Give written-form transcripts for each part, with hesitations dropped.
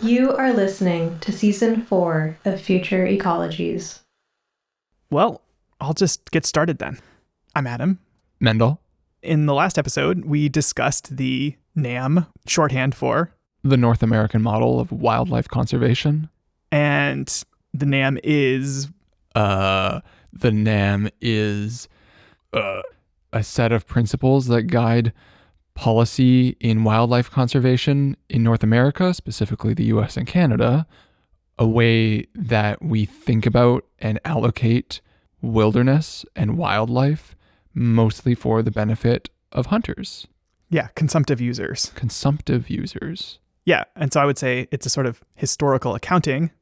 You are listening to Season 4 of Future Ecologies. Well, I'll just get started then. I'm Adam. Mendel. In the last episode, we discussed the NAM, shorthand for The North American Model of Wildlife Conservation. And the NAM is... a set of principles that guide policy in wildlife conservation in North America, specifically the US and Canada, a way that we think about and allocate wilderness and wildlife, mostly for the benefit of hunters. Yeah, consumptive users. Consumptive users. Yeah, and so I would say it's a sort of historical accounting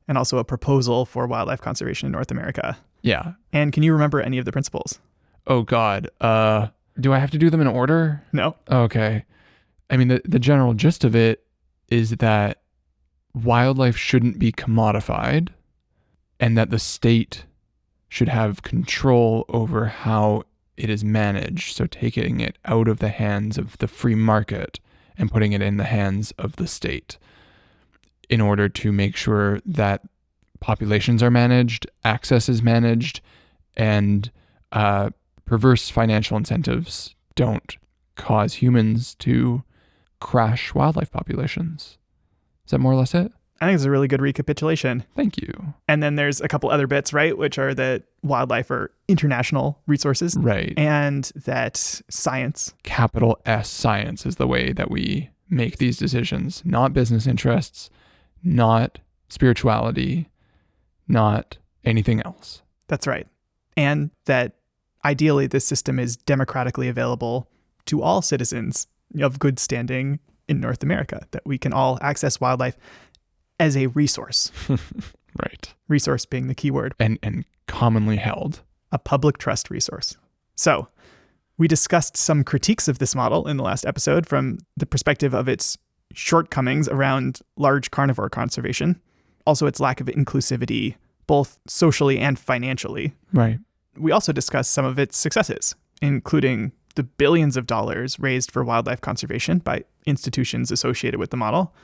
and also a proposal for wildlife conservation in North America. Yeah. And can you remember any of the principles? Oh, God. Do I have to do them in order? No. Okay. I mean, the general gist of it is that wildlife shouldn't be commodified and that the state should have control over how it is managed. So taking it out of the hands of the free market and putting it in the hands of the state in order to make sure that populations are managed, access is managed, and perverse financial incentives don't cause humans to crash wildlife populations. Is that more or less it? I think it's a really good recapitulation. Thank you. And then there's a couple other bits, right? Which are that wildlife are international resources. Right. And that science. Capital S science is the way that we make these decisions, not business interests, not spirituality, not anything else. That's right. And that ideally this system is democratically available to all citizens of good standing in North America, that we can all access wildlife as a resource. Right. Resource being the key word. And commonly held. A public trust resource. So we discussed some critiques of this model in the last episode from the perspective of its shortcomings around large carnivore conservation, also its lack of inclusivity, both socially and financially. Right. We also discussed some of its successes, including the billions of dollars raised for wildlife conservation by institutions associated with the model,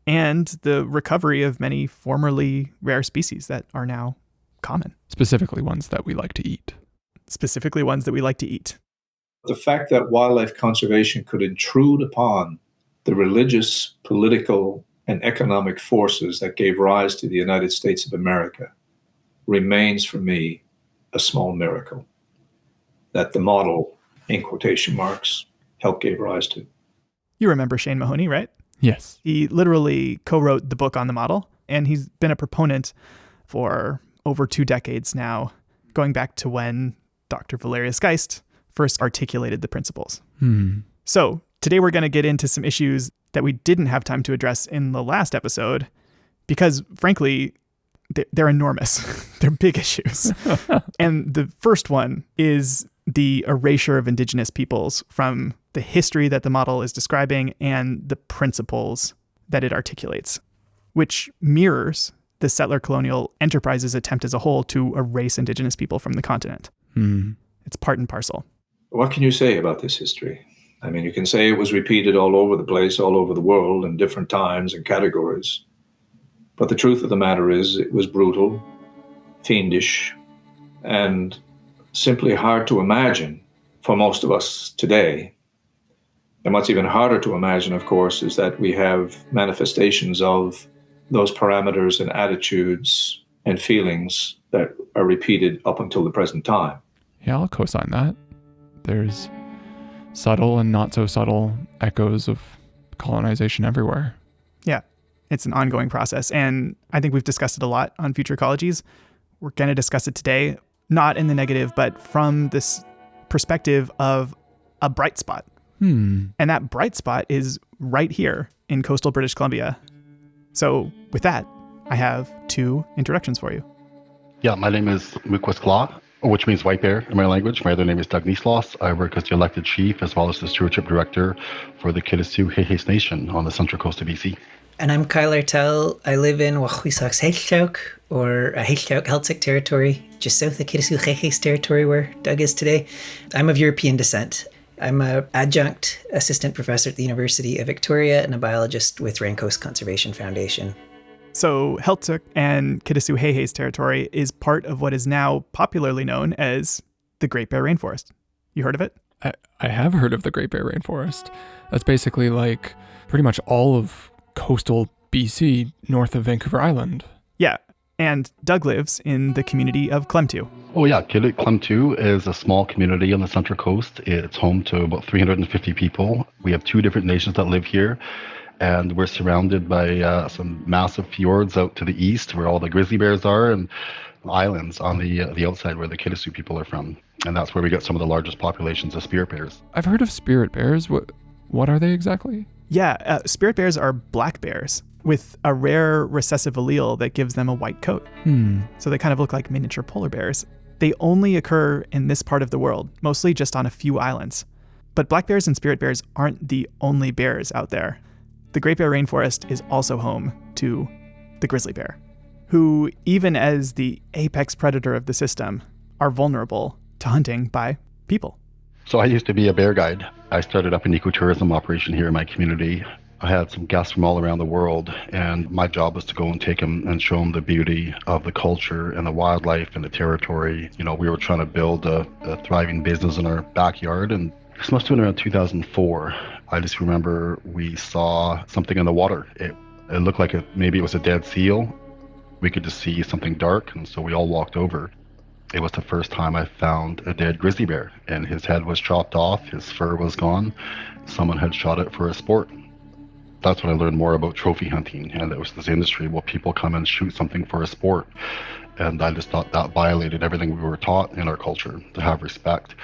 and the recovery of many formerly rare species that are now common. Specifically ones that we like to eat. Specifically ones that we like to eat. The fact that wildlife conservation could intrude upon the religious, political, and economic forces that gave rise to the United States of America remains for me a small miracle that the model, in quotation marks, helped give rise to. You remember Shane Mahoney, right? Yes. He literally co-wrote the book on the model, and he's been a proponent for over 2 decades now, going back to when Dr. Valerius Geist first articulated the principles. So today we're going to get into some issues that we didn't have time to address in the last episode because, frankly, they're enormous. They're big issues. And the first one is the erasure of indigenous peoples from the history that the model is describing and the principles that it articulates, which mirrors the settler colonial enterprise's attempt as a whole to erase indigenous people from the continent. It's part and parcel. What can you say about this history? I mean, you can say it was repeated all over the place, all over the world in different times and categories. But the truth of the matter is it was brutal, fiendish, and simply hard to imagine for most of us today. And what's even harder to imagine, of course, is that we have manifestations of those parameters and attitudes and feelings that are repeated up until the present time. Yeah, I'll co-sign that. There's subtle and not so subtle echoes of colonization everywhere. Yeah, it's an ongoing process. And I think we've discussed it a lot on Future Ecologies. We're going to discuss it today, not in the negative, but from this perspective of a bright spot. And that bright spot is right here in coastal British Columbia. So with that, I have 2 introductions for you. Yeah, my name is Mukwesklaw, which means white bear in my language. My other name is Doug Niesloss. I work as the elected chief as well as the stewardship director for the Kitasoo Hehes Nation on the central coast of BC. And I'm Kyle Artell. I live in Wachwisak's Heiltauk, or Heiltauk Celtic territory, just south of Kitasoo Hehes territory where Doug is today. I'm of European descent. I'm a adjunct assistant professor at the University of Victoria and a biologist with Raincoast Conservation Foundation. So Heiltsuk and Kitasoo-Heihei's territory is part of what is now popularly known as the Great Bear Rainforest. You heard of it? I have heard of the Great Bear Rainforest. That's basically like pretty much all of coastal BC north of Vancouver Island. Yeah, and Doug lives in the community of Klemtu. Oh yeah, Kilit Klemtu is a small community on the Central Coast. It's home to about 350 people. We have 2 different nations that live here, and we're surrounded by some massive fjords out to the east where all the grizzly bears are, and islands on the outside where the Kitasoo people are from. And that's where we get some of the largest populations of spirit bears. I've heard of spirit bears. What are they exactly? Yeah, spirit bears are black bears with a rare recessive allele that gives them a white coat. So they kind of look like miniature polar bears. They only occur in this part of the world, mostly just on a few islands. But black bears and spirit bears aren't the only bears out there. The Great Bear Rainforest is also home to the grizzly bear, who, even as the apex predator of the system, are vulnerable to hunting by people. So I used to be a bear guide. I started up an ecotourism operation here in my community. I had some guests from all around the world, and my job was to go and take them and show them the beauty of the culture and the wildlife and the territory. You know, we were trying to build a thriving business in our backyard, and this must have been around 2004. I just remember we saw something in the water. It looked like maybe it was a dead seal. We could just see something dark, and so we all walked over. It was the first time I found a dead grizzly bear, and his head was chopped off, his fur was gone. Someone had shot it for a sport. That's when I learned more about trophy hunting, and it was this industry where people come and shoot something for a sport. And I just thought that violated everything we were taught in our culture, to have respect,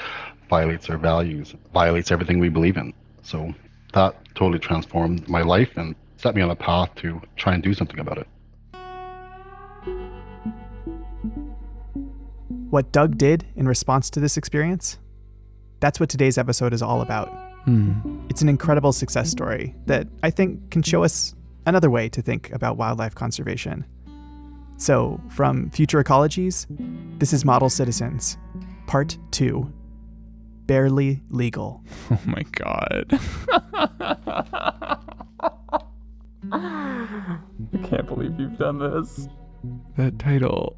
violates our values, violates everything we believe in. So that totally transformed my life and set me on a path to try and do something about it. What Doug did in response to this experience? That's what today's episode is all about. It's an incredible success story that I think can show us another way to think about wildlife conservation. So, from Future Ecologies, this is Model Citizens, Part 2, Barely Legal. Oh my God. I can't believe you've done this. That title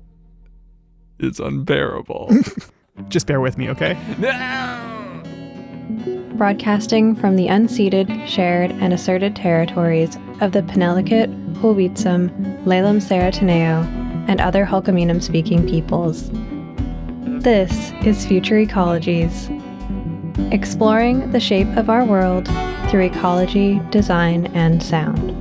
is unbearable. Just bear with me, okay? Broadcasting from the unceded, shared, and asserted territories of the Penelakut, Hulwitsum, Lalem Sarataneo, and other Hulkaminam-speaking peoples. This is Future Ecologies, exploring the shape of our world through ecology, design, and sound.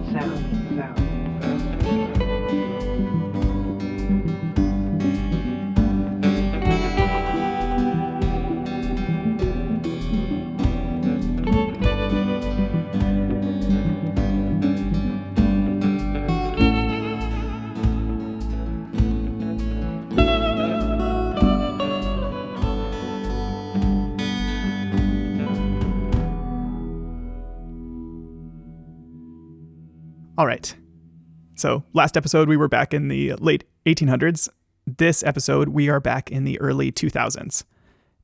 All right. So last episode, we were back in the late 1800s. This episode, we are back in the early 2000s.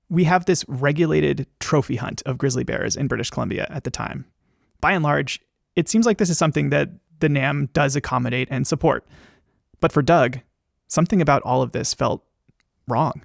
We have this regulated trophy hunt of grizzly bears in British Columbia at the time. By and large, it seems like this is something that the NAM does accommodate and support. But for Doug, something about all of this felt wrong.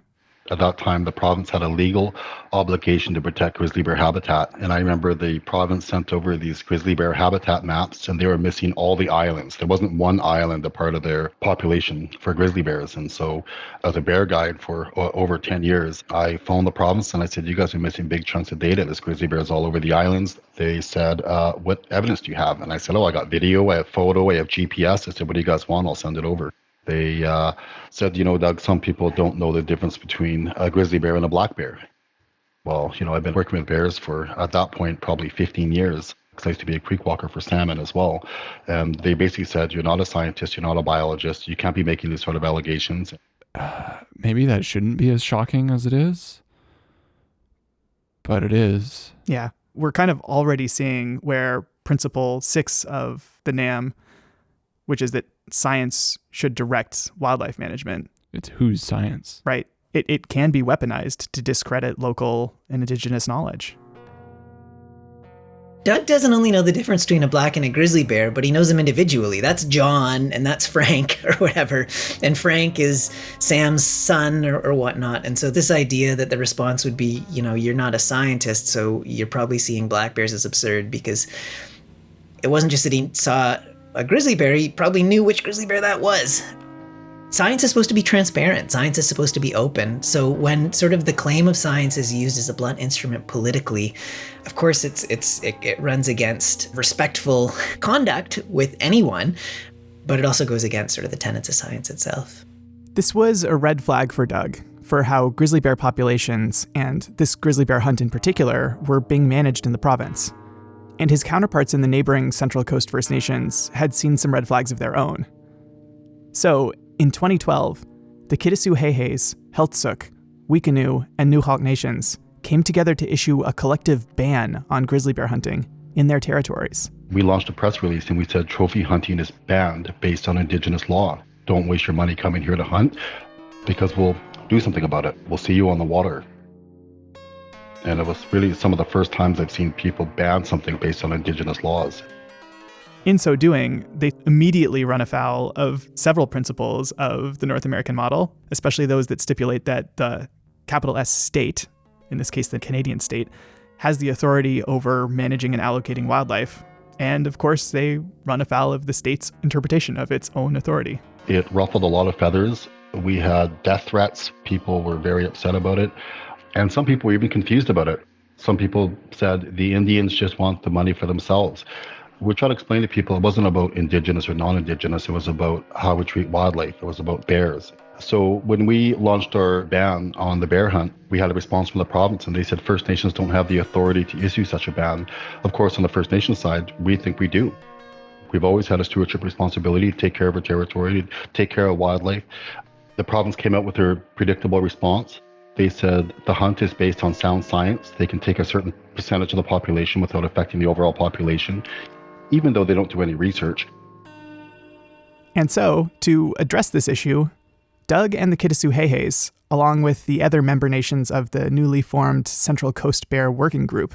At that time, the province had a legal obligation to protect grizzly bear habitat. And I remember the province sent over these grizzly bear habitat maps, and they were missing all the islands. There wasn't one island a part of their population for grizzly bears. And so as a bear guide for over 10 years, I phoned the province and I said, you guys are missing big chunks of data. There's grizzly bears all over the islands. They said, what evidence do you have? And I said, I got video, I have photo, I have GPS. I said, what do you guys want? I'll send it over. They said, Doug, some people don't know the difference between a grizzly bear and a black bear. Well, I've been working with bears for, at that point, probably 15 years. Because I used to be a creek walker for salmon as well. And they basically said, you're not a scientist, you're not a biologist, you can't be making these sort of allegations. Maybe that shouldn't be as shocking as it is. But it is. Yeah, we're kind of already seeing where Principle 6 of the NAM, which is that science should direct wildlife management. It's whose science? Right. It can be weaponized to discredit local and indigenous knowledge. Doug doesn't only know the difference between a black and a grizzly bear, but he knows them individually. That's John, and that's Frank, or whatever. And Frank is Sam's son, or whatnot. And so this idea that the response would be, you're not a scientist, so you're probably seeing black bears, is absurd, because it wasn't just that he saw a grizzly bear, he probably knew which grizzly bear that was. Science is supposed to be transparent. Science is supposed to be open. So when sort of the claim of science is used as a blunt instrument politically, of course it runs against respectful conduct with anyone, but it also goes against sort of the tenets of science itself. This was a red flag for Doug, for how grizzly bear populations, and this grizzly bear hunt in particular, were being managed in the province. And his counterparts in the neighboring Central Coast First Nations had seen some red flags of their own. So, in 2012, the Kitasoo-Hehes, Heiltsuk, Wiikinuit, and Nujulk nations came together to issue a collective ban on grizzly bear hunting in their territories. We launched a press release and we said trophy hunting is banned based on Indigenous law. Don't waste your money coming here to hunt, because we'll do something about it. We'll see you on the water. And it was really some of the first times I've seen people ban something based on Indigenous laws. In so doing, they immediately run afoul of several principles of the North American model, especially those that stipulate that the capital S state, in this case the Canadian state, has the authority over managing and allocating wildlife. And of course, they run afoul of the state's interpretation of its own authority. It ruffled a lot of feathers. We had death threats. People were very upset about it. And some people were even confused about it. Some people said the Indians just want the money for themselves. We're trying to explain to people it wasn't about Indigenous or non-Indigenous. It was about how we treat wildlife. It was about bears. So when we launched our ban on the bear hunt, we had a response from the province, and they said First Nations don't have the authority to issue such a ban. Of course, on the First Nations side, we think we do. We've always had a stewardship responsibility to take care of our territory, to take care of wildlife. The province came out with their predictable response. They said the hunt is based on sound science. They can take a certain percentage of the population without affecting the overall population, even though they don't do any research. And so, to address this issue, Doug and the Kitasoo-Hehes, along with the other member nations of the newly formed Central Coast Bear Working Group,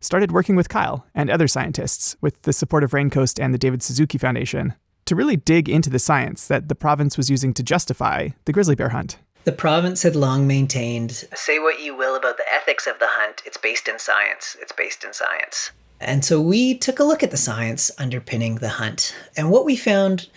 started working with Kyle and other scientists, with the support of Raincoast and the David Suzuki Foundation, to really dig into the science that the province was using to justify the grizzly bear hunt. The province had long maintained, say what you will about the ethics of the hunt, it's based in science. It's based in science. And so we took a look at the science underpinning the hunt. And what we found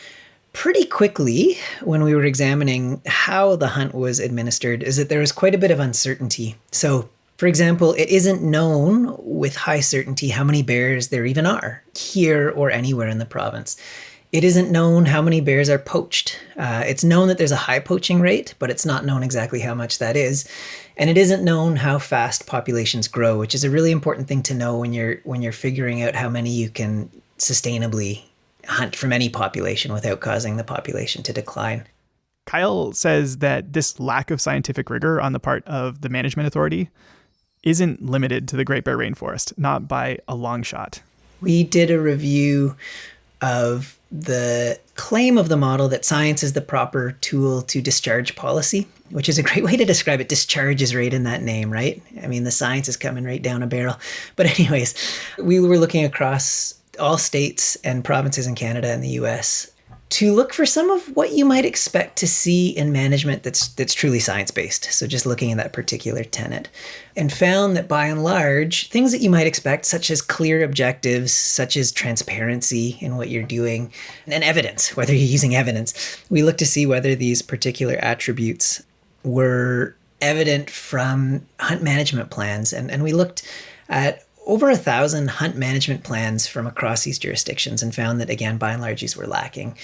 pretty quickly when we were examining how the hunt was administered is that there was quite a bit of uncertainty. So, for example, it isn't known with high certainty how many bears there even are here or anywhere in the province. It isn't known how many bears are poached. It's known that there's a high poaching rate, but it's not known exactly how much that is. And it isn't known how fast populations grow, which is a really important thing to know when you're figuring out how many you can sustainably hunt from any population without causing the population to decline. Kyle says that this lack of scientific rigor on the part of the management authority isn't limited to the Great Bear Rainforest, not by a long shot. We did a review of the claim of the model that science is the proper tool to discharge policy, which is a great way to describe it. Discharge is right in that name, right? I mean, the science is coming right down a barrel. But anyways, we were looking across all states and provinces in Canada and the US to look for some of what you might expect to see in management that's truly science-based. So just looking at that particular tenet, and found that by and large, things that you might expect, such as clear objectives, such as transparency in what you're doing, and evidence, whether you're using evidence, we looked to see whether these particular attributes were evident from hunt management plans. And we looked at over 1,000 hunt management plans from across these jurisdictions and found that, again, by and large, these were lacking.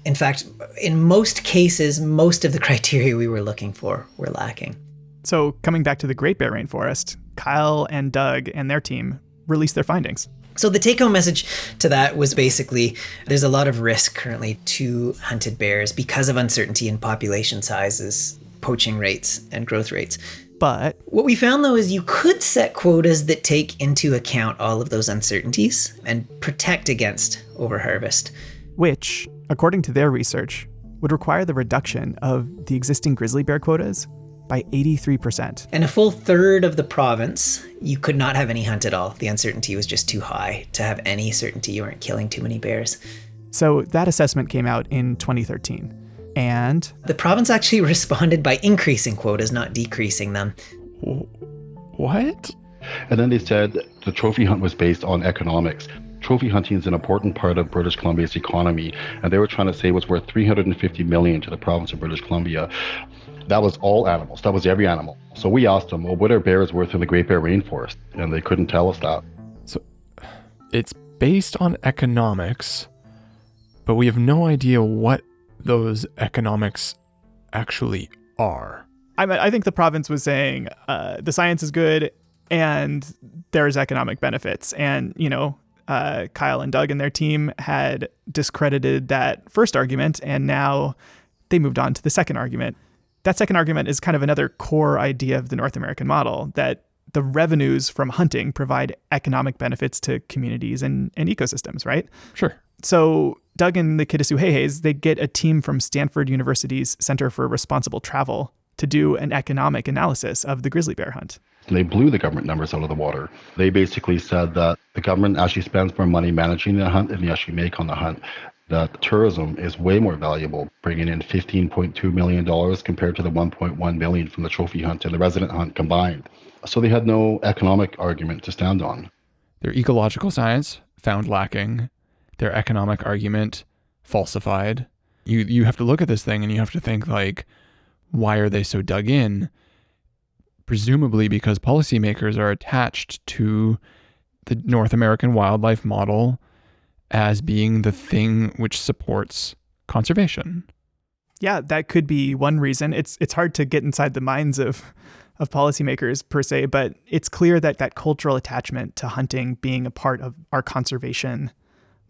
In fact, in most cases, most of the criteria we were looking for were lacking. So coming back to the Great Bear Rainforest, Kyle and Doug and their team released their findings. So the take-home message to that was basically there's a lot of risk currently to hunted bears because of uncertainty in population sizes, poaching rates, and growth rates. But what we found, though, is you could set quotas that take into account all of those uncertainties and protect against overharvest. Which, according to their research, would require the reduction of the existing grizzly bear quotas by 83%. And a full third of the province, you could not have any hunt at all. The uncertainty was just too high to have any certainty you weren't killing too many bears. So that assessment came out in 2013. And the province actually responded by increasing quotas, not decreasing them. What? And then they said the trophy hunt was based on economics. Trophy hunting is an important part of British Columbia's economy, and they were trying to say it was worth $350 million to the province of British Columbia. That was all animals. That was every animal. So we asked them, well, what are bears worth in the Great Bear Rainforest? And they couldn't tell us that. So it's based on economics, but we have no idea what those economics actually are. I think the province was saying the science is good and there's economic benefits. And, Kyle and Doug and their team had discredited that first argument, and now they moved on to the second argument. That second argument is kind of another core idea of the North American model, that the revenues from hunting provide economic benefits to communities and ecosystems, right? Sure. So Doug and the Kitasoo Heiheis, they get a team from Stanford University's Center for Responsible Travel to do an economic analysis of the grizzly bear hunt. They blew the government numbers out of the water. They basically said that the government actually spends more money managing the hunt than they actually make on the hunt. That tourism is way more valuable, bringing in $15.2 million compared to the $1.1 million from the trophy hunt and the resident hunt combined. So they had no economic argument to stand on. Their ecological science found lacking, their economic argument falsified. You have to look at this thing and you have to think, like, why are they so dug in? Presumably because policymakers are attached to the North American wildlife model as being the thing which supports conservation. Yeah, that could be one reason. It's hard to get inside the minds of policymakers per se, but it's clear that that cultural attachment to hunting being a part of our conservation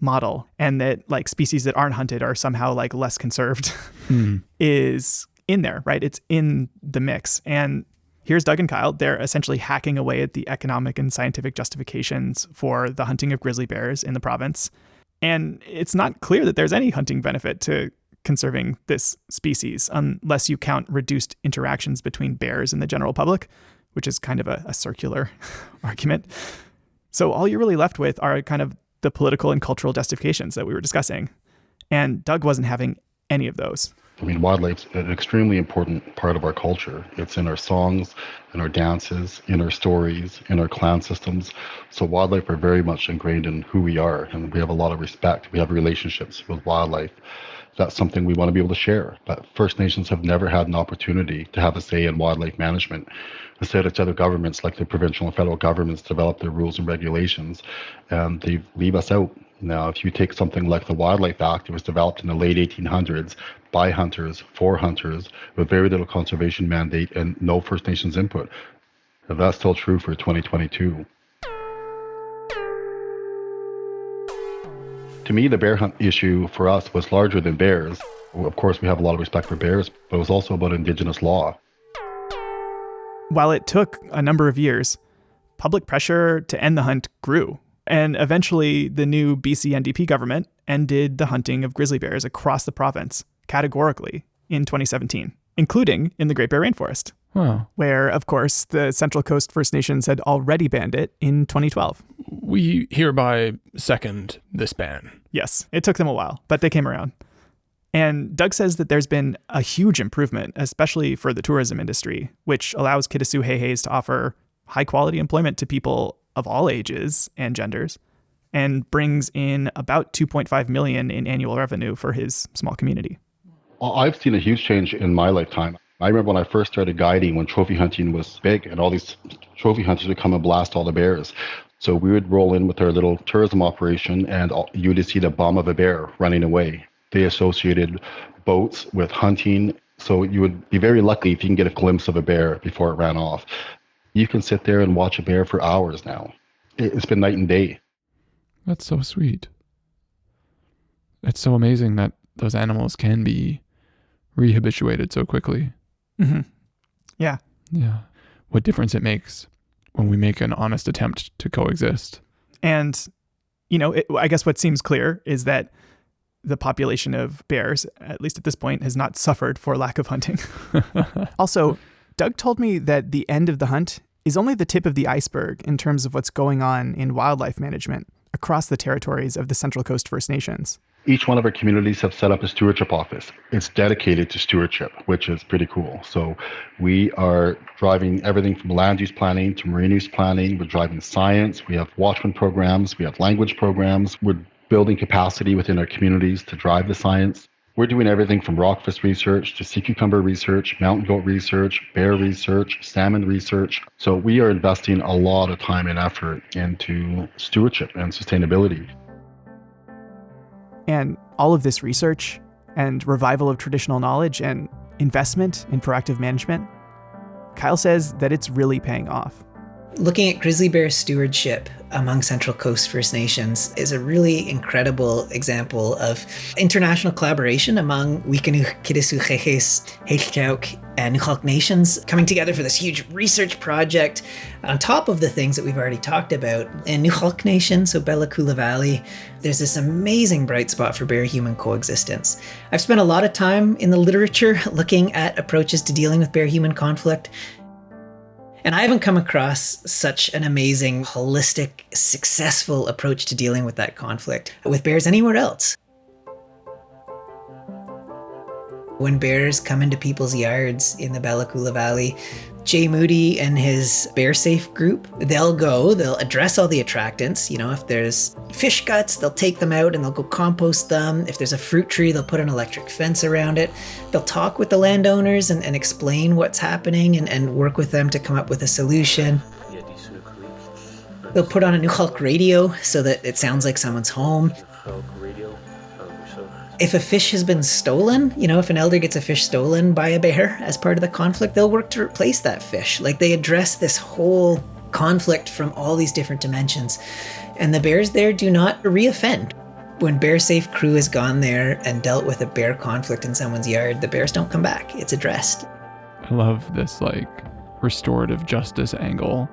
model, and that like species that aren't hunted are somehow like less conserved is in there, right? It's in the mix. And here's Doug and Kyle. They're essentially hacking away at the economic and scientific justifications for the hunting of grizzly bears in the province. And it's not clear that there's any hunting benefit to conserving this species unless you count reduced interactions between bears and the general public, which is kind of a circular argument. So all you're really left with are kind of the political and cultural justifications that we were discussing. And Doug wasn't having any of those. I mean, wildlife's an extremely important part of our culture. It's in our songs, in our dances, in our stories, in our clan systems. So wildlife are very much ingrained in who we are, and we have a lot of respect. We have relationships with wildlife. That's something we want to be able to share. But First Nations have never had an opportunity to have a say in wildlife management. Instead, it's other governments like the provincial and federal governments develop their rules and regulations, and they leave us out. Now, if you take something like the Wildlife Act, it was developed in the late 1800s by hunters, for hunters, with very little conservation mandate and no First Nations input. And that's still true for 2022. To me, the bear hunt issue for us was larger than bears. Of course, we have a lot of respect for bears, but it was also about Indigenous law. While it took a number of years, public pressure to end the hunt grew. And eventually, the new BC NDP government ended the hunting of grizzly bears across the province, categorically, in 2017, including in the Great Bear Rainforest, where, of course, the Central Coast First Nations had already banned it in 2012. We hereby second this ban. Yes, it took them a while, but they came around. And Doug says that there's been a huge improvement, especially for the tourism industry, which allows Kitasoo Heiheis to offer high-quality employment to people of all ages and genders, and brings in about $2.5 million in annual revenue for his small community. Well, I've seen a huge change in my lifetime. I remember when I first started guiding when trophy hunting was big, and all these trophy hunters would come and blast all the bears. So we would roll in with our little tourism operation, and you would see the bum of a bear running away. They associated boats with hunting, so you would be very lucky if you can get a glimpse of a bear before it ran off. You can sit there and watch a bear for hours now. It's been night and day. That's so sweet. It's so amazing that those animals can be rehabituated so quickly. Mm-hmm. Yeah. Yeah. What difference it makes when we make an honest attempt to coexist. And, I guess what seems clear is that the population of bears, at least at this point, has not suffered for lack of hunting. Also, Doug told me that the end of the hunt is only the tip of the iceberg in terms of what's going on in wildlife management across the territories of the Central Coast First Nations. Each one of our communities have set up a stewardship office. It's dedicated to stewardship, which is pretty cool. So we are driving everything from land use planning to marine use planning. We're driving science. We have watchman programs. We have language programs. We're building capacity within our communities to drive the science. We're doing everything from rockfish research to sea cucumber research, mountain goat research, bear research, salmon research. So we are investing a lot of time and effort into stewardship and sustainability. And all of this research and revival of traditional knowledge and investment in proactive management, Kyle says that it's really paying off. Looking at grizzly bear stewardship among Central Coast First Nations is a really incredible example of international collaboration among Wikanu, Kidisu, Jejes, Heilchauk, and Nukhalk nations coming together for this huge research project on top of the things that we've already talked about. In Nukhalk Nation, so Bella Coola Valley, there's this amazing bright spot for bear-human coexistence. I've spent a lot of time in the literature looking at approaches to dealing with bear-human conflict, and I haven't come across such an amazing, holistic, successful approach to dealing with that conflict with bears anywhere else. When bears come into people's yards in the Bella Coola Valley, Jay Moody and his Bear Safe group, they'll address all the attractants. You know, if there's fish guts, they'll take them out and they'll go compost them. If there's a fruit tree, they'll put an electric fence around it. They'll talk with the landowners and explain what's happening and work with them to come up with a solution. They'll put on a Nukhalk radio so that it sounds like someone's home. If a fish has been stolen, you know, if an elder gets a fish stolen by a bear as part of the conflict, they'll work to replace that fish. Like, they address this whole conflict from all these different dimensions. And the bears there do not reoffend. When Bear Safe crew has gone there and dealt with a bear conflict in someone's yard, the bears don't come back. It's addressed. I love this restorative justice angle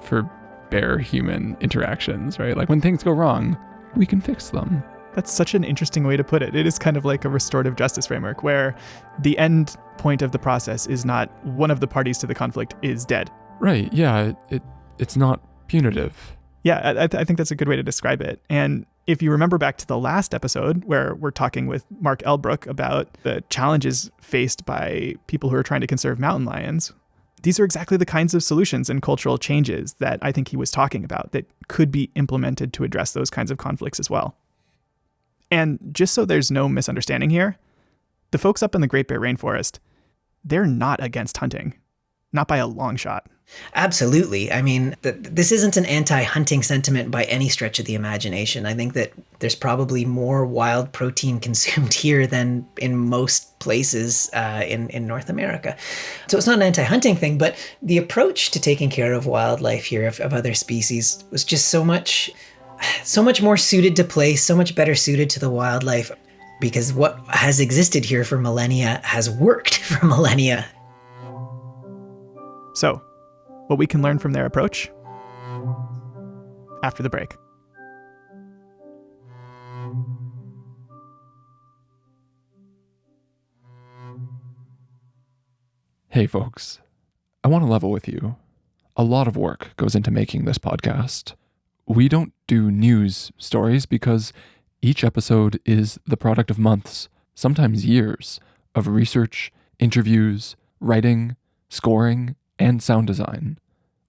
for bear-human interactions, right? Like, when things go wrong, we can fix them. That's such an interesting way to put it. It is kind of like a restorative justice framework where the end point of the process is not one of the parties to the conflict is dead. Right, yeah, it's not punitive. Yeah, I think that's a good way to describe it. And if you remember back to the last episode where we're talking with Mark Elbrook about the challenges faced by people who are trying to conserve mountain lions, these are exactly the kinds of solutions and cultural changes that I think he was talking about that could be implemented to address those kinds of conflicts as well. And just so there's no misunderstanding here, the folks up in the Great Bear Rainforest, they're not against hunting. Not by a long shot. Absolutely. I mean, this isn't an anti-hunting sentiment by any stretch of the imagination. I think that there's probably more wild protein consumed here than in most places in North America. So it's not an anti-hunting thing, but the approach to taking care of wildlife here, of other species, was just so much more suited to place, so much better suited to the wildlife, because what has existed here for millennia has worked for millennia. So, what we can learn from their approach? After the break. Hey folks, I want to level with you. A lot of work goes into making this podcast. We don't do news stories because each episode is the product of months, sometimes years, of research, interviews, writing, scoring, and sound design.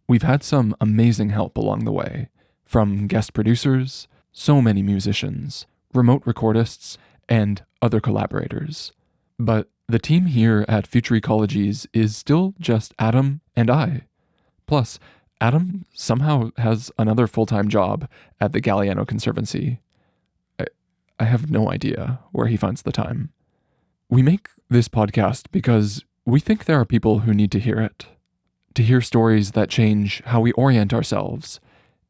We've had some amazing help along the way, from guest producers, so many musicians, remote recordists, and other collaborators. But the team here at Future Ecologies is still just Adam and I. Plus, Adam somehow has another full-time job at the Galliano Conservancy. I have no idea where he finds the time. We make this podcast because we think there are people who need to hear it. To hear stories that change how we orient ourselves,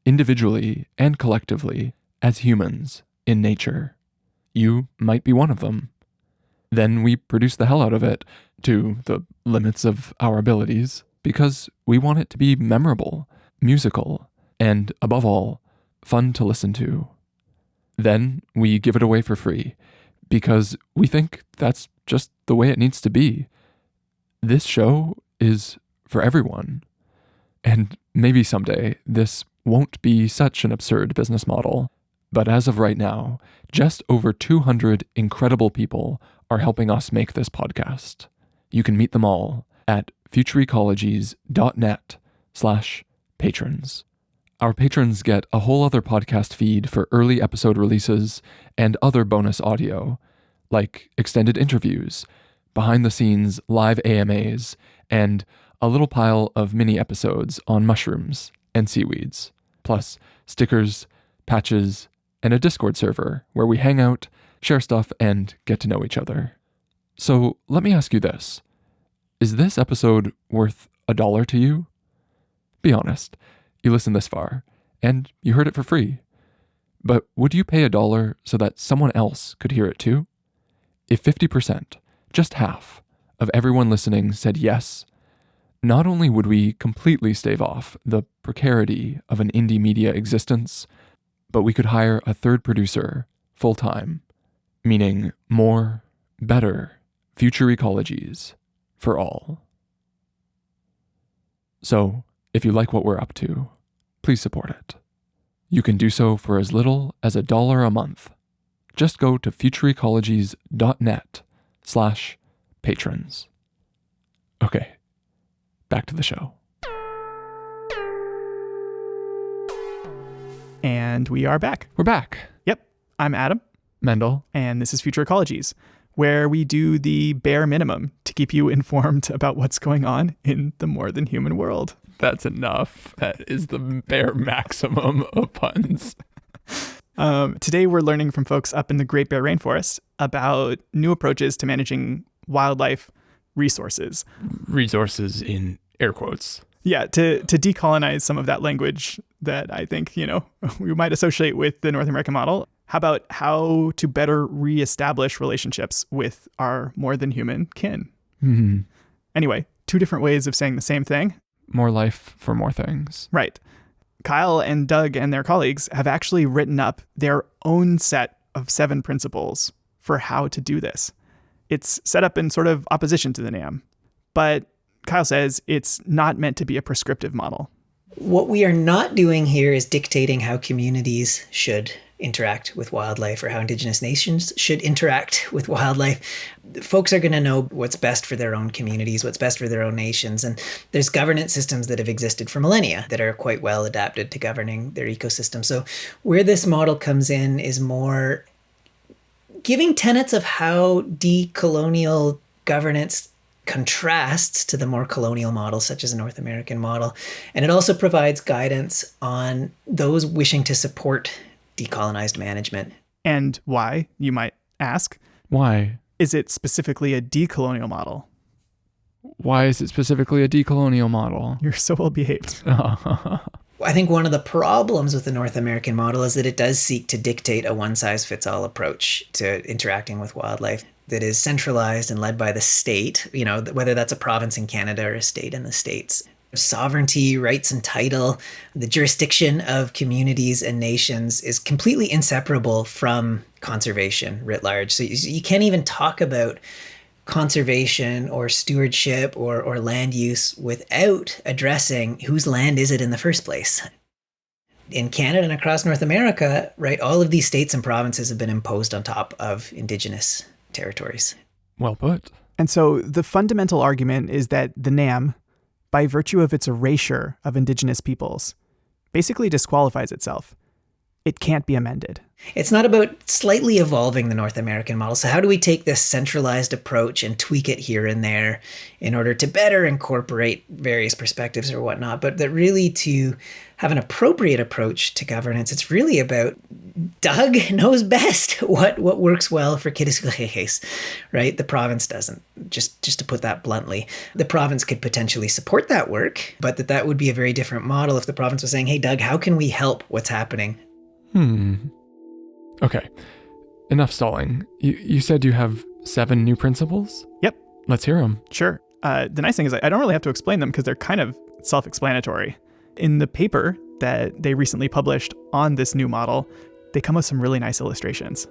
individually and collectively, as humans in nature. You might be one of them. Then we produce the hell out of it, to the limits of our abilities, because we want it to be memorable, musical, and, above all, fun to listen to. Then we give it away for free, because we think that's just the way it needs to be. This show is for everyone. And maybe someday this won't be such an absurd business model. But as of right now, just over 200 incredible people are helping us make this podcast. You can meet them all at futureecologies.net/patrons. Our patrons get a whole other podcast feed for early episode releases and other bonus audio, like extended interviews, behind-the-scenes live AMAs, and a little pile of mini episodes on mushrooms and seaweeds, plus stickers, patches, and a Discord server where we hang out, share stuff, and get to know each other. So let me ask you this. Is this episode worth $1 to you? Be honest. You listened this far, and you heard it for free. But would you pay $1 so that someone else could hear it too? If 50%, just half, of everyone listening said yes, not only would we completely stave off the precarity of an indie media existence, but we could hire a third producer full-time, meaning more, better, future ecologies for all. So, if you like what we're up to, please support it. You can do so for as little as $1 a month. Just go to futureecologies.net/patrons. Okay, back to the show. And we are back. We're back. Yep. I'm Adam, Mendel. and this is Future Ecologies, where we do the bare minimum to keep you informed about what's going on in the more than human world. That's enough. That is the bare maximum of puns. Today, we're learning from folks up in the Great Bear Rainforest about new approaches to managing wildlife resources. Resources in air quotes. Yeah, to decolonize some of that language that I think, we might associate with the North American model. How about how to better reestablish relationships with our more than human kin? Mm-hmm. Anyway, two different ways of saying the same thing. More life for more things. Right. Kyle and Doug and their colleagues have actually written up their own set of 7 principles for how to do this. It's set up in sort of opposition to the NAM, but Kyle says it's not meant to be a prescriptive model. What we are not doing here is dictating how communities should interact with wildlife or how Indigenous nations should interact with wildlife. Folks are going to know what's best for their own communities, what's best for their own nations. And there's governance systems that have existed for millennia that are quite well adapted to governing their ecosystem. So where this model comes in is more giving tenets of how decolonial governance contrasts to the more colonial models, such as the North American model. And it also provides guidance on those wishing to support decolonized management. And why, you might ask? Why? Is it specifically a decolonial model? Why is it specifically a decolonial model? You're so well behaved. I think one of the problems with the North American model is that it does seek to dictate a one-size-fits-all approach to interacting with wildlife that is centralized and led by the state, whether that's a province in Canada or a state in the States. Sovereignty, rights and title, the jurisdiction of communities and nations is completely inseparable from conservation writ large. So you can't even talk about conservation or stewardship or land use without addressing whose land is it in the first place. In Canada and across North America, right, all of these states and provinces have been imposed on top of Indigenous territories. Well put. And so the fundamental argument is that the NAM, by virtue of its erasure of Indigenous peoples, basically disqualifies itself. It can't be amended. It's not about slightly evolving the North American model. So how do we take this centralized approach and tweak it here and there in order to better incorporate various perspectives or whatnot, but that really to have an appropriate approach to governance, it's really about Doug knows best what works well for Kitasukhehes, right? The province doesn't, just to put that bluntly. The province could potentially support that work, but that would be a very different model if the province was saying, hey, Doug, how can we help what's happening? Okay, enough stalling. You said you have 7 new principles? Yep. Let's hear them. Sure. The nice thing is I don't really have to explain them because they're kind of self-explanatory. In the paper that they recently published on this new model, they come with some really nice illustrations.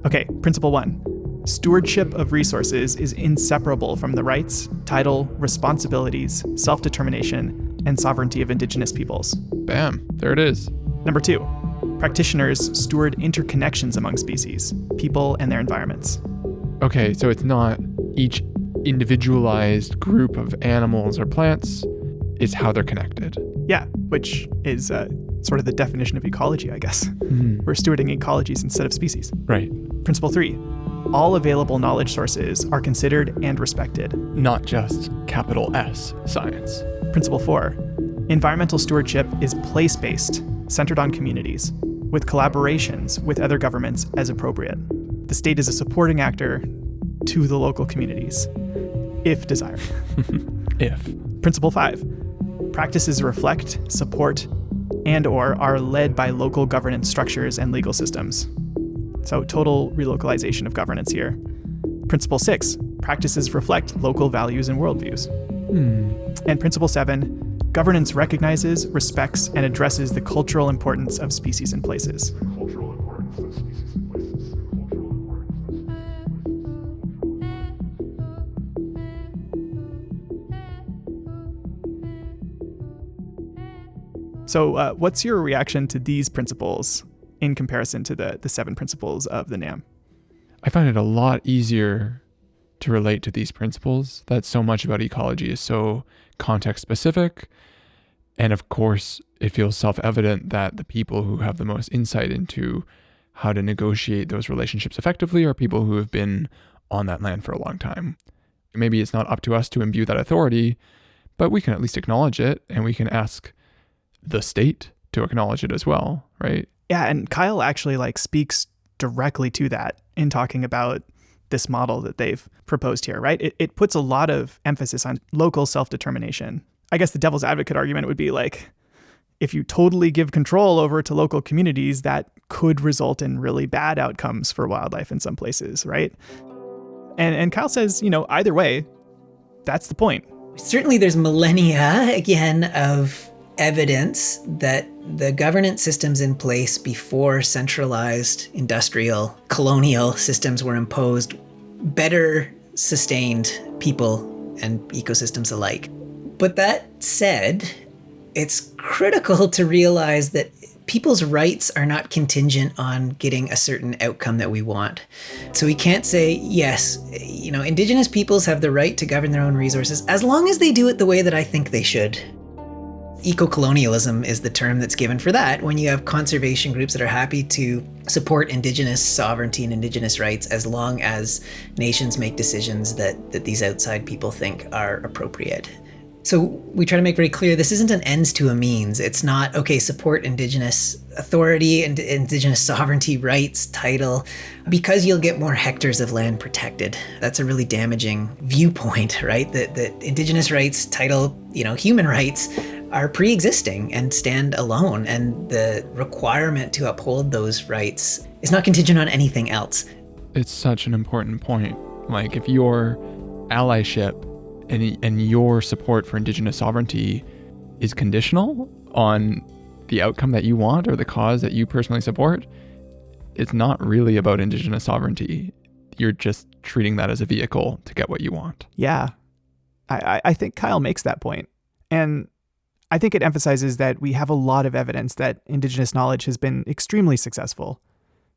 Okay, principle 1. Stewardship of resources is inseparable from the rights, title, responsibilities, self-determination, and sovereignty of Indigenous peoples. Bam, there it is. Number 2, practitioners steward interconnections among species, people, and their environments. Okay, so it's not each individualized group of animals or plants, it's how they're connected. Yeah, which is sort of the definition of ecology, I guess. Mm-hmm. We're stewarding ecologies instead of species. Right. Principle 3, all available knowledge sources are considered and respected. Not just capital S science. Principle 4, environmental stewardship is place-based, centered on communities, with collaborations with other governments as appropriate. The state is a supporting actor to the local communities, if desired. If. Principle 5, practices reflect, support, and/or are led by local governance structures and legal systems. So total relocalization of governance here. Principle 6, practices reflect local values and worldviews. And Principle 7, governance recognizes, respects, and addresses the cultural importance of species and places. So what's your reaction to these principles in comparison to the 7 principles of the NAM? I find it a lot easier to relate to these principles. That so much about ecology is so context specific. And of course, it feels self-evident that the people who have the most insight into how to negotiate those relationships effectively are people who have been on that land for a long time. Maybe it's not up to us to imbue that authority, but we can at least acknowledge it, and we can ask the state to acknowledge it as well, right? Yeah, and Kyle actually speaks directly to that in talking about this model that they've proposed here, right? It puts a lot of emphasis on local self-determination. I guess the devil's advocate argument would be if you totally give control over to local communities, that could result in really bad outcomes for wildlife in some places, right? And Kyle says, either way, that's the point. Certainly there's millennia, again, of evidence that the governance systems in place before centralized industrial colonial systems were imposed better sustained people and ecosystems alike. But that said, it's critical to realize that people's rights are not contingent on getting a certain outcome that we want. So we can't say, yes, Indigenous peoples have the right to govern their own resources as long as they do it the way that I think they should. Eco-colonialism is the term that's given for that when you have conservation groups that are happy to support Indigenous sovereignty and Indigenous rights as long as nations make decisions that these outside people think are appropriate. So we try to make very clear this isn't an ends to a means. It's not, okay, support Indigenous authority and Indigenous sovereignty rights, title, because you'll get more hectares of land protected. That's a really damaging viewpoint, right? That Indigenous rights, title, human rights are pre-existing and stand alone. And the requirement to uphold those rights is not contingent on anything else. It's such an important point. If your allyship and your support for Indigenous sovereignty is conditional on the outcome that you want or the cause that you personally support, it's not really about Indigenous sovereignty. You're just treating that as a vehicle to get what you want. Yeah, I think Kyle makes that point. And I think it emphasizes that we have a lot of evidence that Indigenous knowledge has been extremely successful,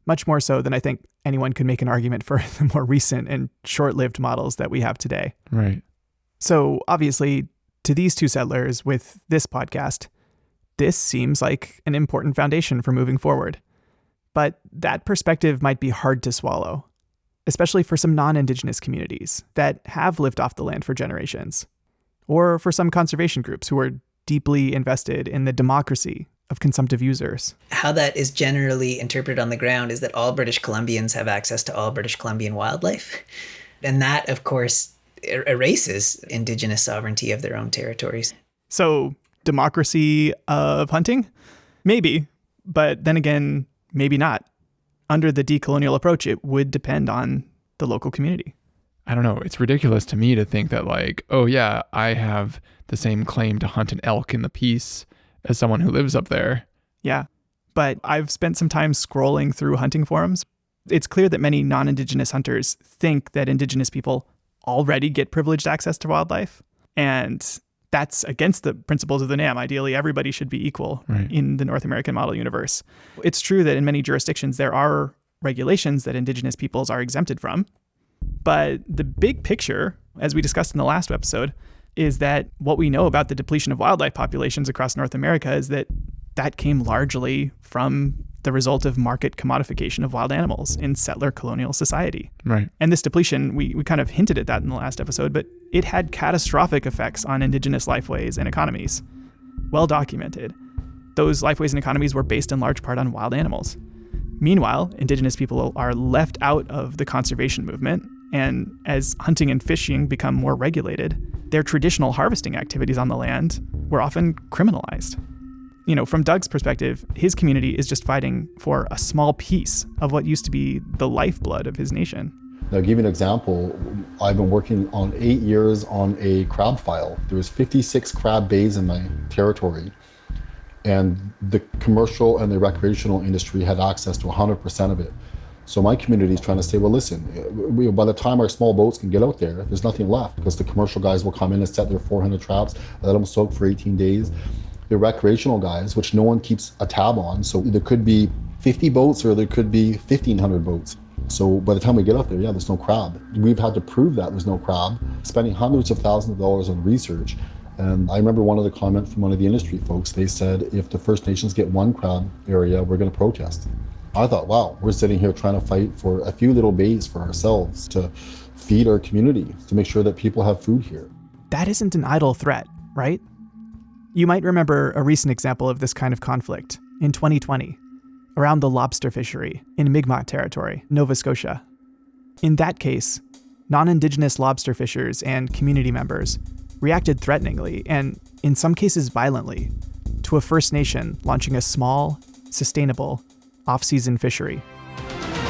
much more so than I think anyone could make an argument for the more recent and short-lived models that we have today. Right. So obviously, to these two settlers with this podcast, this seems like an important foundation for moving forward. But that perspective might be hard to swallow, especially for some non-Indigenous communities that have lived off the land for generations, or for some conservation groups who are deeply invested in the democracy of consumptive users. How that is generally interpreted on the ground is that all British Columbians have access to all British Columbian wildlife. And that, of course, erases Indigenous sovereignty of their own territories. So, democracy of hunting? Maybe, but then again, maybe not. Under the decolonial approach, it would depend on the local community. I don't know. It's ridiculous to me to think that I have the same claim to hunt an elk in the Peace as someone who lives up there. Yeah, but I've spent some time scrolling through hunting forums. It's clear that many non-Indigenous hunters think that Indigenous people already get privileged access to wildlife, and that's against the principles of the NAM. Ideally, everybody should be equal in the North American model universe. It's true that in many jurisdictions there are regulations that Indigenous peoples are exempted from, but the big picture, as we discussed in the last episode, is that what we know about the depletion of wildlife populations across North America is that came largely from the result of market commodification of wild animals in settler colonial society. Right. And this depletion, we kind of hinted at that in the last episode, but it had catastrophic effects on Indigenous lifeways and economies. Well documented. Those lifeways and economies were based in large part on wild animals. Meanwhile, Indigenous people are left out of the conservation movement, and as hunting and fishing become more regulated, their traditional harvesting activities on the land were often criminalized. You know, from Doug's perspective, his community is just fighting for a small piece of what used to be the lifeblood of his nation. Now, to give you an example, I've been working on 8 years on a crab file. There was 56 crab bays in my territory, and the commercial and the recreational industry had access to 100% of it. So my community is trying to say, well, listen, by the time our small boats can get out there, there's nothing left, because the commercial guys will come in and set their 400 traps, let them soak for 18 days. The recreational guys, which no one keeps a tab on, so there could be 50 boats or there could be 1,500 boats. So by the time we get out there, there's no crab. We've had to prove that there's no crab, spending hundreds of thousands of dollars on research. And I remember one of the comments from one of the industry folks, they said, if the First Nations get one crab area, we're going to protest. I thought, wow, we're sitting here trying to fight for a few little bays for ourselves to feed our community, to make sure that people have food here. That isn't an idle threat, right? You might remember a recent example of this kind of conflict in 2020, around the lobster fishery in Mi'kmaq territory, Nova Scotia. In that case, non-Indigenous lobster fishers and community members reacted threateningly, and in some cases violently, to a First Nation launching a small, sustainable, off-season fishery.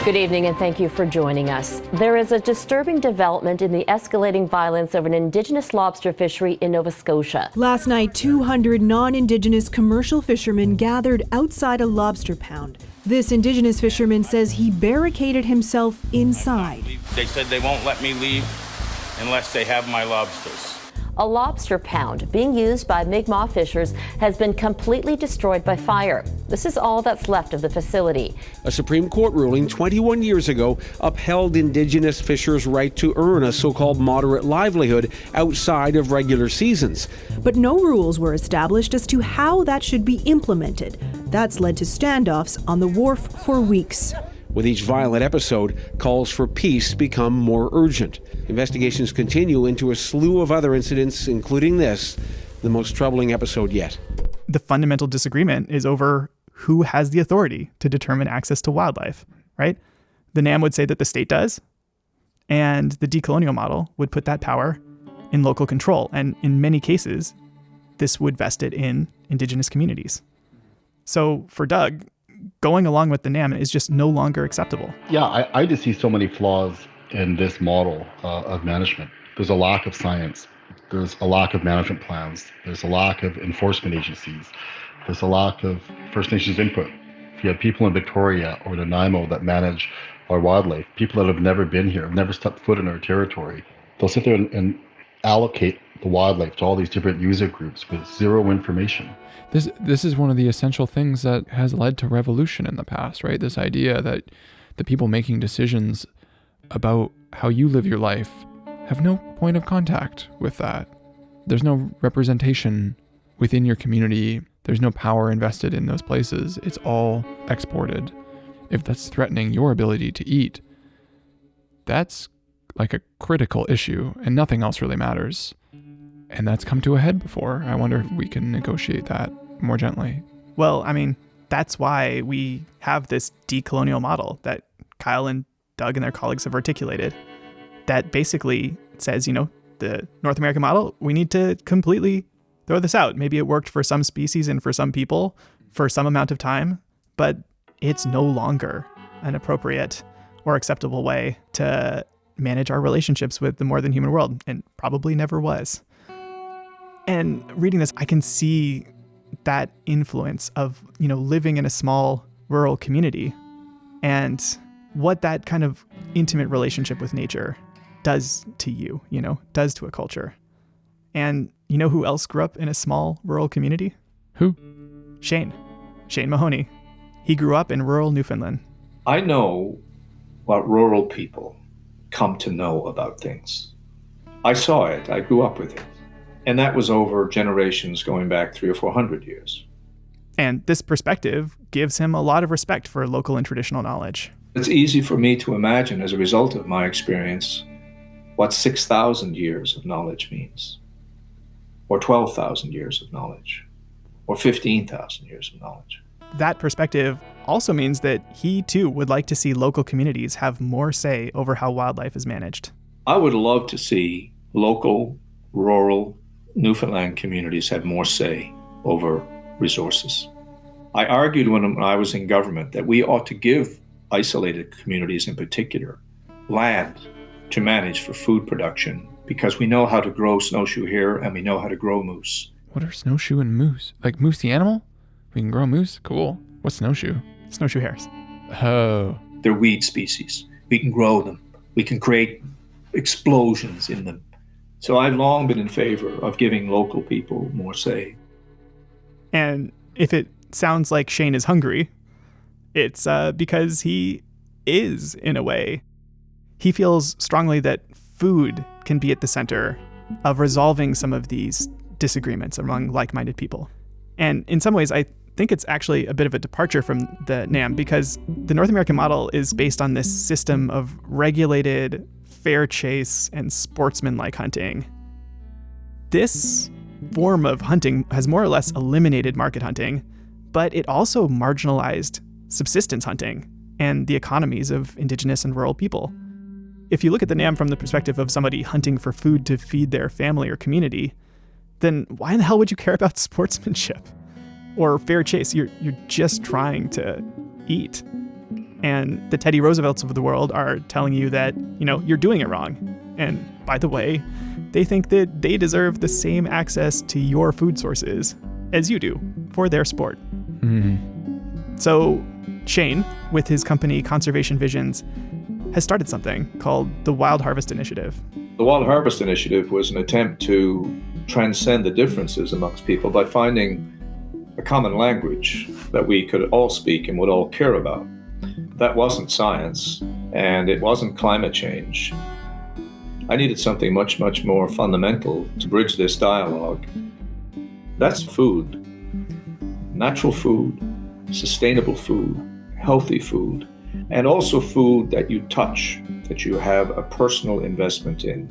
Good evening and thank you for joining us. There is a disturbing development in the escalating violence of an Indigenous lobster fishery in Nova Scotia. Last night, 200 non-Indigenous commercial fishermen gathered outside a lobster pound. This Indigenous fisherman says he barricaded himself inside. They said they won't let me leave unless they have my lobsters. A lobster pound being used by Mi'kmaq fishers has been completely destroyed by fire. This is all that's left of the facility. A Supreme Court ruling 21 years ago upheld Indigenous fishers' right to earn a so-called moderate livelihood outside of regular seasons. But no rules were established as to how that should be implemented. That's led to standoffs on the wharf for weeks. With each violent episode, calls for peace become more urgent. Investigations continue into a slew of other incidents, including this, the most troubling episode yet. The fundamental disagreement is over who has the authority to determine access to wildlife, right? The NAM would say that the state does, and the decolonial model would put that power in local control. And in many cases, this would vest it in Indigenous communities. So for Doug, going along with the NAM is just no longer acceptable. Yeah, I just see so many flaws in this model of management. There's a lack of science. There's a lack of management plans. There's a lack of enforcement agencies. There's a lack of First Nations input. If you have people in Victoria or Nanaimo that manage our wildlife, people that have never been here, have never stepped foot in our territory, they'll sit there and allocate the wildlife to all these different user groups with zero information. This is one of the essential things that has led to revolution in the past, right? This idea that the people making decisions about how you live your life have no point of contact with that. There's no representation within your community. There's no power invested in those places. It's all exported. If that's threatening your ability to eat, that's like a critical issue, and nothing else really matters. And that's come to a head before. I wonder if we can negotiate that more gently. Well, I mean, that's why we have this decolonial model that Kyle and Doug and their colleagues have articulated that basically says, the North American model, we need to completely throw this out. Maybe it worked for some species and for some people for some amount of time, but it's no longer an appropriate or acceptable way to manage our relationships with the more than human world, and probably never was. And reading this, I can see that influence of, living in a small rural community and what that kind of intimate relationship with nature does to you, does to a culture. And you know who else grew up in a small rural community? Who? Shane Mahoney. He grew up in rural Newfoundland. I know what rural people come to know about things. I saw it. I grew up with it. And that was over generations going back 300 or 400 years. And this perspective gives him a lot of respect for local and traditional knowledge. It's easy for me to imagine, as a result of my experience, what 6,000 years of knowledge means, or 12,000 years of knowledge, or 15,000 years of knowledge. That perspective also means that he, too, would like to see local communities have more say over how wildlife is managed. I would love to see local, rural Newfoundland communities have more say over resources. I argued when I was in government that we ought to give isolated communities in particular land to manage for food production, because we know how to grow snowshoe here and we know how to grow moose. What are snowshoe and moose? Like moose the animal? We can grow moose? Cool. What's snowshoe? Snowshoe hares. Oh. They're weed species. We can grow them. We can create explosions in them. So I've long been in favor of giving local people more say. And if it sounds like Shane is hungry, it's because he is, in a way. He feels strongly that food can be at the center of resolving some of these disagreements among like-minded people. And in some ways, I think it's actually a bit of a departure from the NAM, because the North American model is based on this system of regulated, fair chase, and sportsman-like hunting. This form of hunting has more or less eliminated market hunting, but it also marginalized subsistence hunting and the economies of indigenous and rural people. If you look at the NAM from the perspective of somebody hunting for food to feed their family or community, then why in the hell would you care about sportsmanship or fair chase? You're just trying to eat. And the Teddy Roosevelts of the world are telling you that, you're doing it wrong. And by the way, they think that they deserve the same access to your food sources as you do for their sport. Mm-hmm. So Shane, with his company Conservation Visions, has started something called the Wild Harvest Initiative. The Wild Harvest Initiative was an attempt to transcend the differences amongst people by finding a common language that we could all speak and would all care about. That wasn't science, and it wasn't climate change. I needed something much, much more fundamental to bridge this dialogue. That's food. Natural food, sustainable food, healthy food, and also food that you touch, that you have a personal investment in,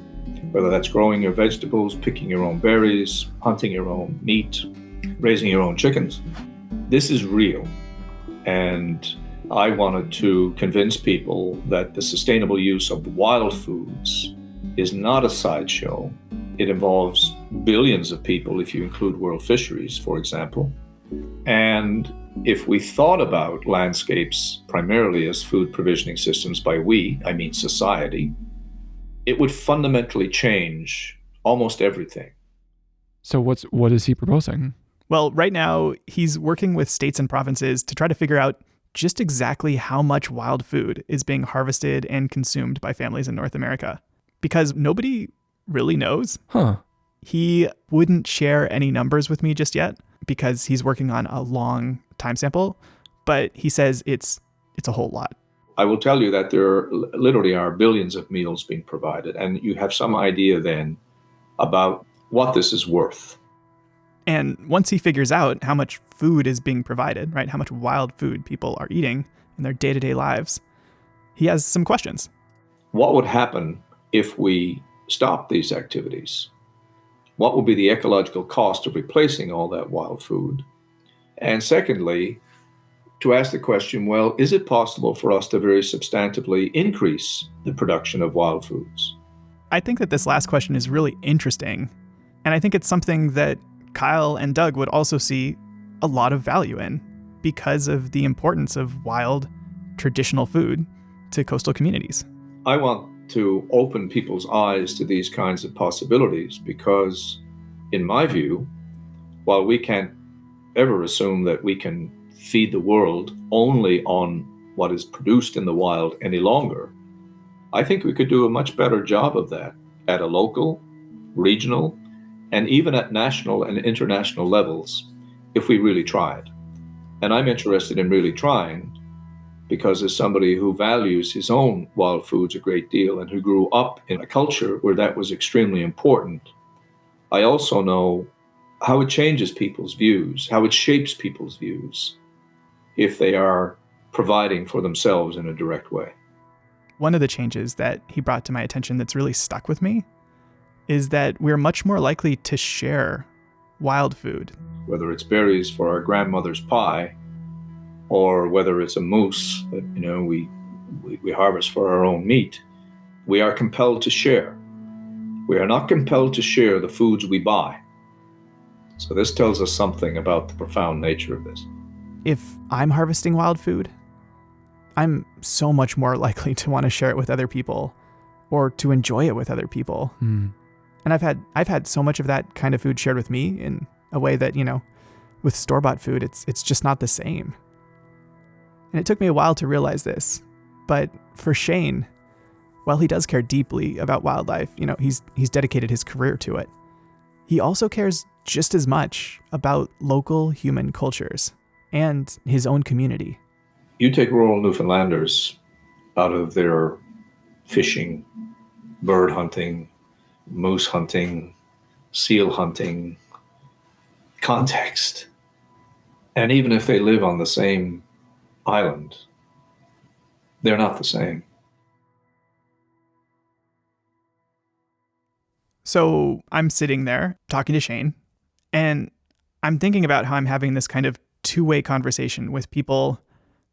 whether that's growing your vegetables, picking your own berries, hunting your own meat, raising your own chickens. This is real. And I wanted to convince people that the sustainable use of wild foods is not a sideshow. It involves billions of people if you include world fisheries, for example. And if we thought about landscapes primarily as food provisioning systems, by we, I mean society, it would fundamentally change almost everything. So what is he proposing? Well, right now, he's working with states and provinces to try to figure out just exactly how much wild food is being harvested and consumed by families in North America. Because nobody really knows. Huh. He wouldn't share any numbers with me just yet because he's working on a long time sample, but he says it's a whole lot. I will tell you that there literally are billions of meals being provided, and you have some idea then about what this is worth. And once he figures out how much food is being provided, right, how much wild food people are eating in their day-to-day lives, he has some questions. What would happen if we stop these activities? What will be the ecological cost of replacing all that wild food? And secondly, to ask the question, well, is it possible for us to very substantively increase the production of wild foods? I think that this last question is really interesting. And I think it's something that Kyle and Doug would also see a lot of value in because of the importance of wild, traditional food to coastal communities. I want to open people's eyes to these kinds of possibilities because, in my view, while we can't ever assume that we can feed the world only on what is produced in the wild any longer, I think we could do a much better job of that at a local, regional, and even at national and international levels if we really tried. And I'm interested in really trying because as somebody who values his own wild foods a great deal and who grew up in a culture where that was extremely important, I also know how it changes people's views, how it shapes people's views if they are providing for themselves in a direct way. One of the changes that he brought to my attention that's really stuck with me is that we're much more likely to share wild food. Whether it's berries for our grandmother's pie, or whether it's a moose that we harvest for our own meat, we are compelled to share. We are not compelled to share the foods we buy. So this tells us something about the profound nature of this. If I'm harvesting wild food, I'm so much more likely to want to share it with other people or to enjoy it with other people. And I've had so much of that kind of food shared with me in a way that, with store-bought food, it's just not the same. And it took me a while to realize this, but for Shane, while he does care deeply about wildlife, he's dedicated his career to it, he also cares just as much about local human cultures and his own community. You take rural Newfoundlanders out of their fishing, bird hunting, moose hunting, seal hunting context, and even if they live on the same island, they're not the same. So I'm sitting there talking to Shane, and I'm thinking about how I'm having this kind of two-way conversation with people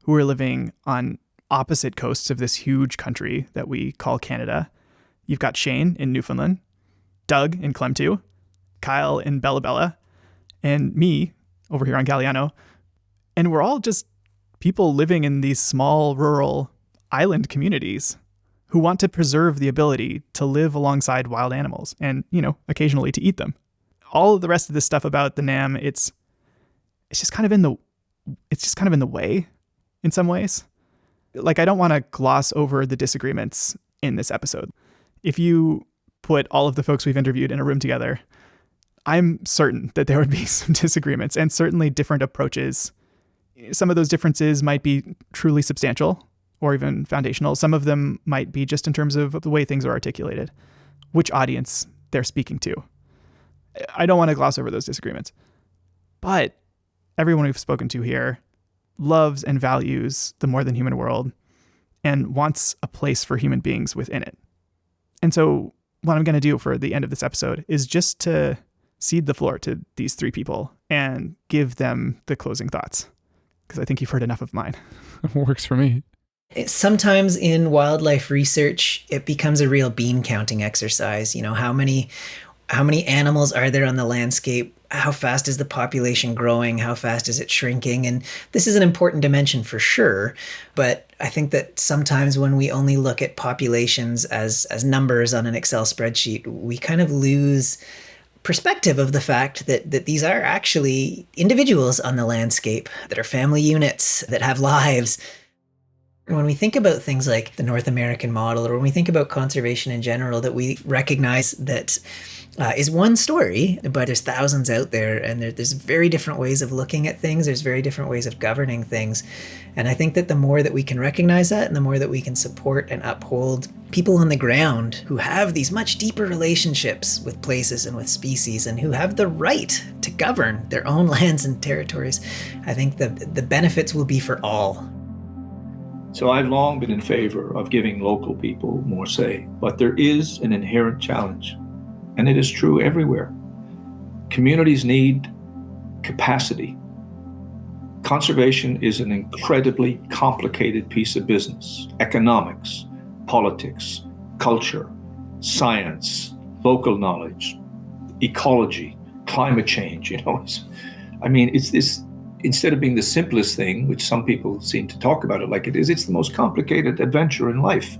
who are living on opposite coasts of this huge country that we call Canada. You've got Shane in Newfoundland, Doug in Klemtu, Kyle in Bella Bella, and me over here on Galliano. And we're all just people living in these small rural island communities who want to preserve the ability to live alongside wild animals and, occasionally to eat them. All of the rest of this stuff about the NAM, it's just kind of in the way in some ways. Like, I don't want to gloss over the disagreements in this episode. If you put all of the folks we've interviewed in a room together, I'm certain that there would be some disagreements and certainly different approaches. Some of those differences might be truly substantial or even foundational. Some of them might be just in terms of the way things are articulated, which audience they're speaking to. I don't want to gloss over those disagreements. But everyone we've spoken to here loves and values the more than human world and wants a place for human beings within it. And so what I'm going to do for the end of this episode is just to cede the floor to these three people and give them the closing thoughts, because I think you've heard enough of mine. Works for me. Sometimes in wildlife research, it becomes a real bean counting exercise. How many animals are there on the landscape? How fast is the population growing? How fast is it shrinking? And this is an important dimension for sure. But I think that sometimes when we only look at populations as numbers on an Excel spreadsheet, we kind of lose perspective of the fact that these are actually individuals on the landscape that are family units that have lives. When we think about things like the North American model, or when we think about conservation in general, that we recognize that is one story, but there's thousands out there, and there's very different ways of looking at things. There's very different ways of governing things. And I think that the more that we can recognize that, and the more that we can support and uphold people on the ground who have these much deeper relationships with places and with species, and who have the right to govern their own lands and territories, I think the benefits will be for all. So I've long been in favor of giving local people more say, but there is an inherent challenge, and it is true everywhere. Communities need capacity. Conservation is an incredibly complicated piece of business. Economics, politics, culture, science, local knowledge, ecology, climate change, it's this. Instead of being the simplest thing, which some people seem to talk about it like it is, it's the most complicated adventure in life.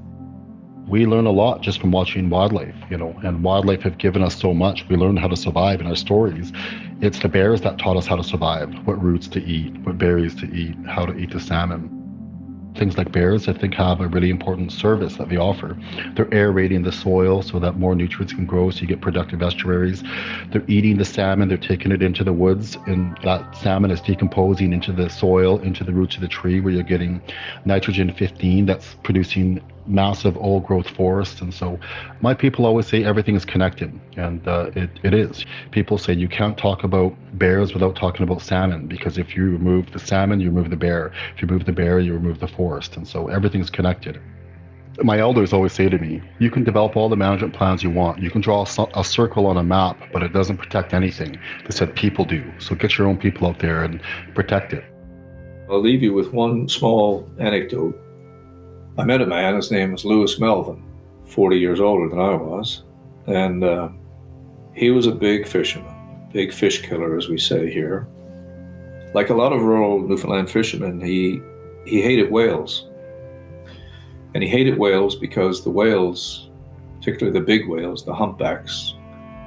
We learn a lot just from watching wildlife, and wildlife have given us so much. We learn how to survive in our stories. It's the bears that taught us how to survive, what roots to eat, what berries to eat, how to eat the salmon. Things like bears, I think, have a really important service that they offer. They're aerating the soil so that more nutrients can grow, so you get productive estuaries. They're eating the salmon, they're taking it into the woods, and that salmon is decomposing into the soil, into the roots of the tree, where you're getting nitrogen-15 that's producing massive old growth forests. And so my people always say everything is connected, and it is. People say you can't talk about bears without talking about salmon, because if you remove the salmon, you remove the bear. If you remove the bear, you remove the forest. And so everything's connected. My elders always say to me, you can develop all the management plans you want. You can draw a circle on a map, but it doesn't protect anything. They said people do. So get your own people out there and protect it. I'll leave you with one small anecdote. I met a man, his name was Louis Melvin, 40 years older than I was. And he was a big fisherman, big fish killer, as we say here. Like a lot of rural Newfoundland fishermen, he hated whales. And he hated whales because the whales, particularly the big whales, the humpbacks,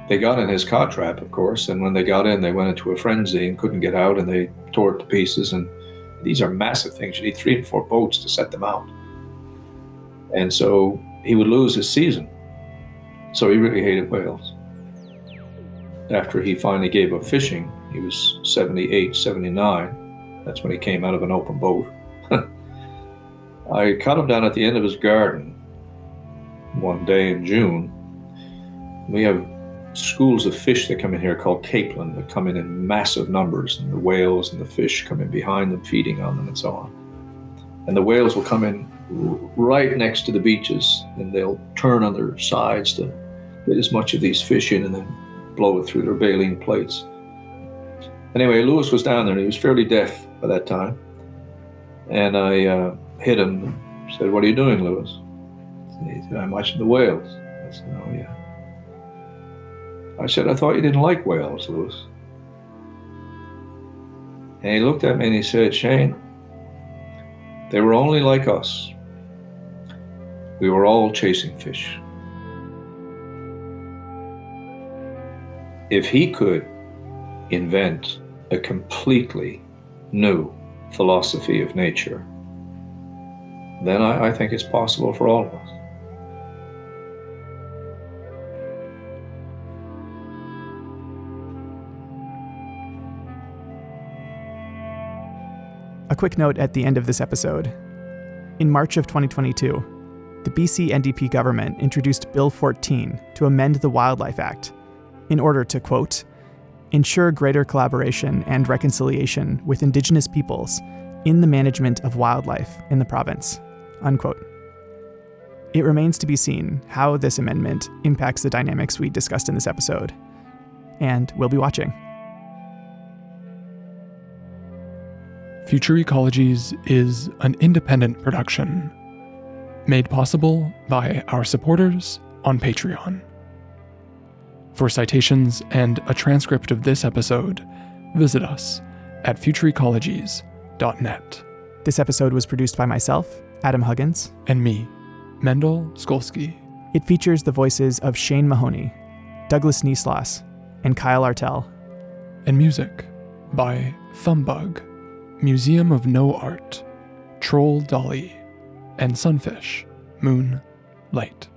they got in his cod trap, of course, and when they got in, they went into a frenzy and couldn't get out, and they tore it to pieces. And these are massive things. You need 3 and 4 boats to set them out. And so he would lose his season. So he really hated whales. After he finally gave up fishing, he was 78, 79. That's when he came out of an open boat. I cut him down at the end of his garden one day in June. We have schools of fish that come in here called capelin that come in massive numbers, and the whales and the fish come in behind them, feeding on them and so on. And the whales will come in right next to the beaches, and they'll turn on their sides to get as much of these fish in and then blow it through their baleen plates. Anyway, Louis was down there, and he was fairly deaf by that time. And I hit him and said, "What are you doing, Louis?" He said, "I'm watching the whales." I said, "Oh, yeah." I said, "I thought you didn't like whales, Louis." And he looked at me and he said, "Shane, they were only like us. We were all chasing fish. If he could invent a completely new philosophy of nature, then I think it's possible for all of us." A quick note at the end of this episode. In March of 2022, the BC NDP government introduced Bill 14 to amend the Wildlife Act in order to, quote, ensure greater collaboration and reconciliation with Indigenous peoples in the management of wildlife in the province, unquote. It remains to be seen how this amendment impacts the dynamics we discussed in this episode, and we'll be watching. Future Ecologies is an independent production made possible by our supporters on Patreon. For citations and a transcript of this episode, visit us at futureecologies.net. This episode was produced by myself, Adam Huggins, and me, Mendel Skolsky. It features the voices of Shane Mahoney, Douglas Nieslas, and Kyle Artell. And music by Thumbug, Museum of No Art, Troll Dolly, and Sunfish, Moon, Light.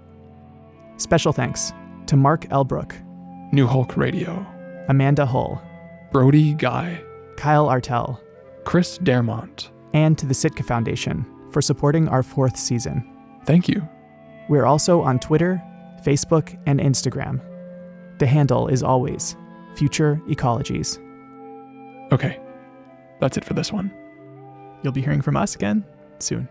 Special thanks to Mark Elbrook, New Hulk Radio, Amanda Hull, Brody Guy, Kyle Artell, Chris Dermont, and to the Sitka Foundation for supporting our 4th season. Thank you. We're also on Twitter, Facebook, and Instagram. The handle is always Future Ecologies. Okay, that's it for this one. You'll be hearing from us again soon.